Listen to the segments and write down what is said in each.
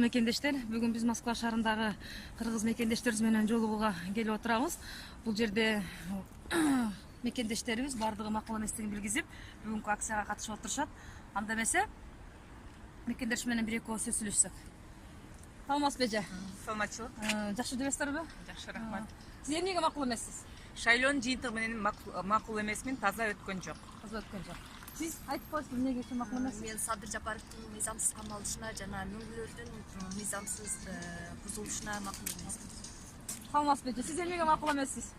мекендештер, бүгүн биз Москва шаарындагы кыргыз мекендештерибиз менен жолугууга келип отурабыз. Бул жерде мекендештерибиз баардыгы макул эместигин билгизип, бүгүнкү акцияга катышып отурушат. Анда эмесе мекендеш менен бир-эки ооз сөз сүйлөшсөк. Саламатсызбы эже? Саламатчылык. Жакшы жүрөсүзбү? Жакшы, рахмат. Сиз эмнеге макул эмессиз? Шайлоонун жыйынтыгы менен макул эмесмин, таза өткөн жок. Таза өткөн жок. Сиз айтып коесузбу эмнеге үчүн макул эмессиз? Мен Садыр Жапаровдун мыйзамсыз камалышына жана мөңгүлөрдүн мыйзамсыз бузулушуна макул эмесмин. Саламатсызбы эже? Сиз эмнеге макул эмессиз?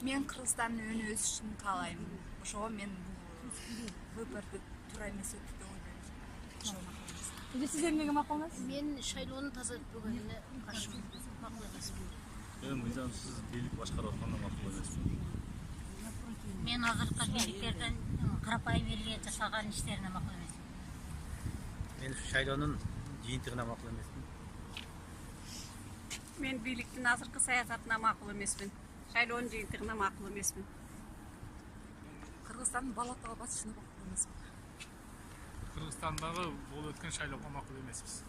Мен Кыргызстандын өнүгүп өсүшүн каалайм. Ошого мен выборду туура эмес өттү деп ойлойм. Ошого макул эмес. Эже сиз эмнеге макул эмессиз? Мен шайлоонун таза өтпөгөнүнө каршымын. Макул эмесмин. Мен мыйзамсыз бийлик башкарып атканына макул эмесмин. Мен азыркы бийликтердин карапайым элге жасаган иштерине макул эмесмин. Мен шайлоонун жыйынтыгына макул эмесмин. Мен бийликтин азыркы саясатына макул эмесмин. Шайлоонун жыйынтыгына макул эмесмин. Кыргызстандын балатага басышына макул эмесмин. Кыргызстандагы болуп өткөн шайлоого макул эмеспиз.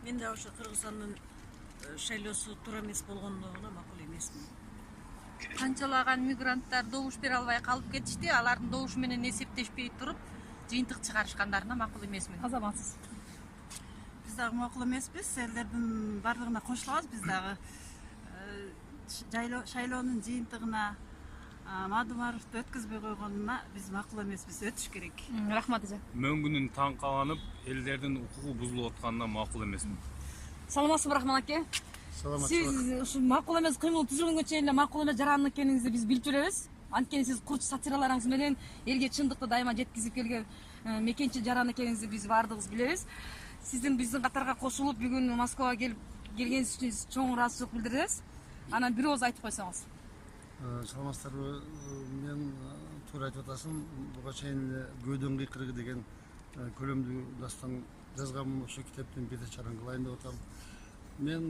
Мен да ошо Кыргызстандын шайлоосу туура эмес болгондугуна макул эмесмин. Канчалаган мигранттар добуш бере албай калып кетишти. Алардын добушу менен эсептешпей туруп, жыйынтык чыгарышкандарына макул эмесмин. Азаматсыз. Биз дагы макул эмеспиз. Элдердин бардыгына кошулабыз. Биз дагы шайлоонун жыйынтыгына Мадумаровду өткөзбөй койгонуна биз макул эмеспиз. Өтүш керек. Рахмат эже. Мөңгүнүн таң каланып, элдердин укугу бузулуп атканына макул эмесмин. Саламатсызбы Рахман аке? Сиз ушу макул эмес кыймыл түзүлгөнгө чейин эле макул эмес жаран экениңизди биз билип жүрөбүз. Анткени сиз курч сатираларыңыз менен элге чындыкты дайыма жеткизип келген мекенчи жаран экениңизди биз баардыгыбыз билебиз. Сиздин биздин катарга кошулуп бүгүн Москвага келгениңиз үчүн чоң ыраазычылык билдиребиз. Анан бир ооз айтып койсоңуз. Саламатсыздарбы? Мен туура айтып атасың. Буга чейин Көөдөн кыйкырыгы деген көлөмдүү дастан жазганмын. Ошо китептин бир чаран кылайын деп атам. Мен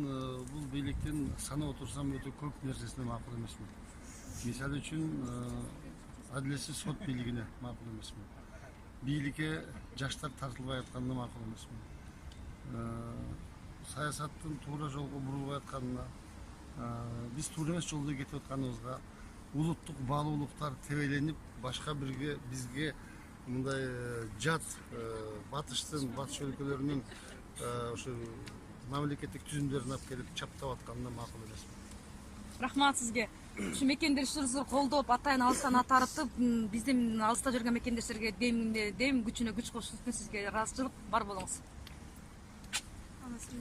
бул бийликтин санап отурсам өтө көп нерсесине макул эмесмин. Мисалы үчүн адилетсиз сот бийлигине макул эмесмин. Бийликке жаштар тартылбай атканына макул эмесмин. Саясаттын туура жолго бурулбай атканына, биз туура эмес жолдо кетип атканыбызга улуттук баалуулуктар тебеленип, башка бирге бизге мындай жат батыштын, батыш өлкөлөрүнүн ошо мамлекеттик түзүмдөрүн алып келип чаптап атканына макул эмесмин. Рахмат сизге. Ушу мекендештерибизди колдоп, атайын алыстан ат арытып, биздин алыста жүргөн мекендештерге дем күчүнө күч кошуу үчүн сизге ыраазычылык бар болуңуз.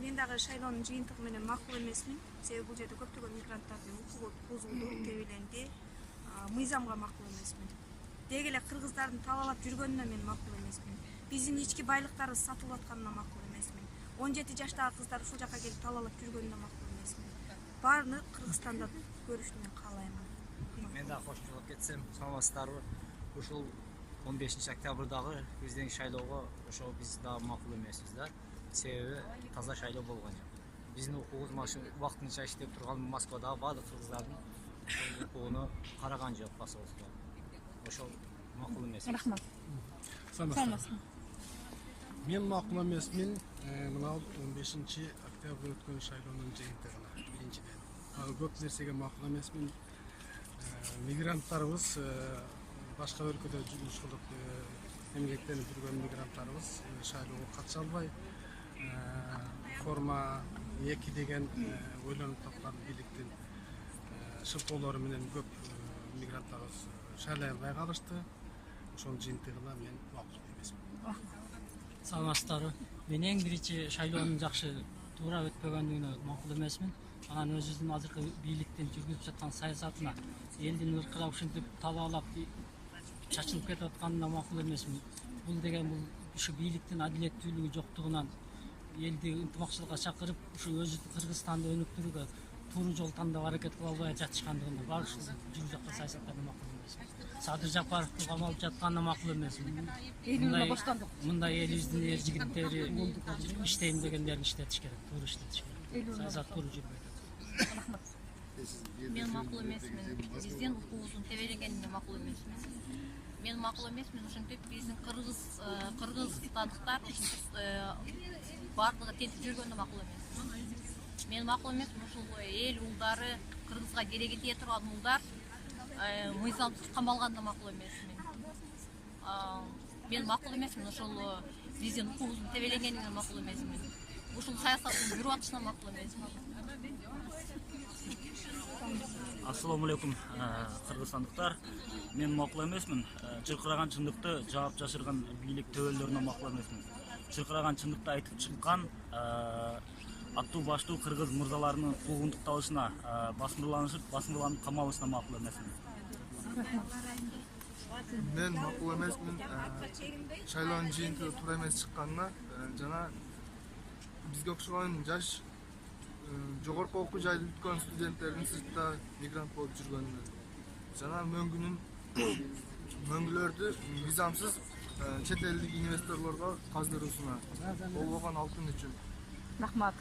Мен дагы шайлоонун жыйынтыгы менен макул эмесмин. Себеби бул жерде көптөгөн мигранттардын укугу бузулду, тебеленди. Мыйзамга макул эмесмин. Деги эле кыргыздардын талаалап жүргөнүнө мен макул эмесмин. Биздин ички байлыктарыбыз сатылып атканына макул эмесмин. 17 жаштагы кыздар ушул жака келип талаалап жүргөнүнө макул эмесмин. Баарын Кыргызстанда көрүшүнү мен каалайм. Мен да кошулуп кетсем, саламатсыздарбы? Ушул 15 октябрдагы биздин шайлоого ошо биз да макул эмеспиз да. Себеби таза шайлоо болгон жок. Биздин укугубуз убактынча иштеп турган Москвадагы баардык кыргыздардын укугуна караган жок посольство. Ошол макул эмес. Рахмат. Саламатсызбы? Мен макул эмесмин. Мына 15 октябрда өткөн шайлоонун жыйынтыгына биринчиден. Көп нерсеге макул эмесмин. Мигранттарыбыз башка өлкөдө жумуш кылып эмгектенип жүргөн мигранттарыбыз шайлоого катыша албай, форма 2 деген ойлонуп тапкан бийликтин шылтоолору менен көп мигранттарыбыз шайлай албай калышты. Ошонун жыйынтыгына мен макул эмесмин. Саламатсыздарбы? Мен эң биринчи шайлоонун жакшы туура өтпөгөндүгүнө макул эмесмин. Анан өзүбүздүн азыркы бийликтин жүргүзүп жаткан саясатына элдин ыркына ушинтип талаалап чачылып кетип атканына макул эмесмин. Бул деген ушу бийликтин адилеттүүлүгү жоктугунан элди ынтымакчылыкка чакырып, ушу өзү Кыргызстанды өнүктүрүүгө туура жол тандап аракет кыла албай жатышкандыгына баары ушул жүрүп жаткан саясаттарына макул эмесмин. Садыр Жапаровду камалып жатканына макул эмесмин. Мындай элибиздин эр жигиттери иштейм дегендерин иштетиш керек, туура иштетиш керек. Саясат туура жүрбөйт. Мен макул эмесмин. Биздин укугубуздун тебелегенине макул эмесмин. Мен макул эмесмин, ошентип биздин кыргызстандыктар бардыгы тентип жүргөнү макул эмес. Мен макул эмес, ушул эл улдары, Кыргызга кереги тие турган улдар мыйзамсыз камалганда макул эмесмин. Мен макул эмесмин, ошол биздин укугубуздун тебеленгенине макул эмесмин. Ушул саясаттын жүрүп атышына макул эмесмин. Ассаламу алейкум, кыргызстандыктар. Мен макул эмесмин. Чыркыраган чындыкты жаап жашырган бийлик төбөлдөрүнө макул эмесмин. Чыркыраган чындыкты айтып чыккан аттуу баштуу кыргыз мырзаларынын куугунтукталышына, басмырланып камалышына макул эмесмин. Мен макул эмесмин. Шайлоонун жыйынтыгы туура эмес чыкканына жана бизге окшогон жаш жогорку окуу жайды бүткөн студенттердин сыртта мигрант болуп жүргөнүнө жана мөңгүлөрдү мыйзамсыз чет элдик инвесторлорго каздыруусуна болбогон алтын үчүн. Рахмат.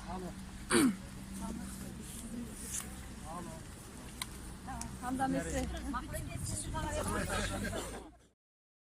Анда эмесе.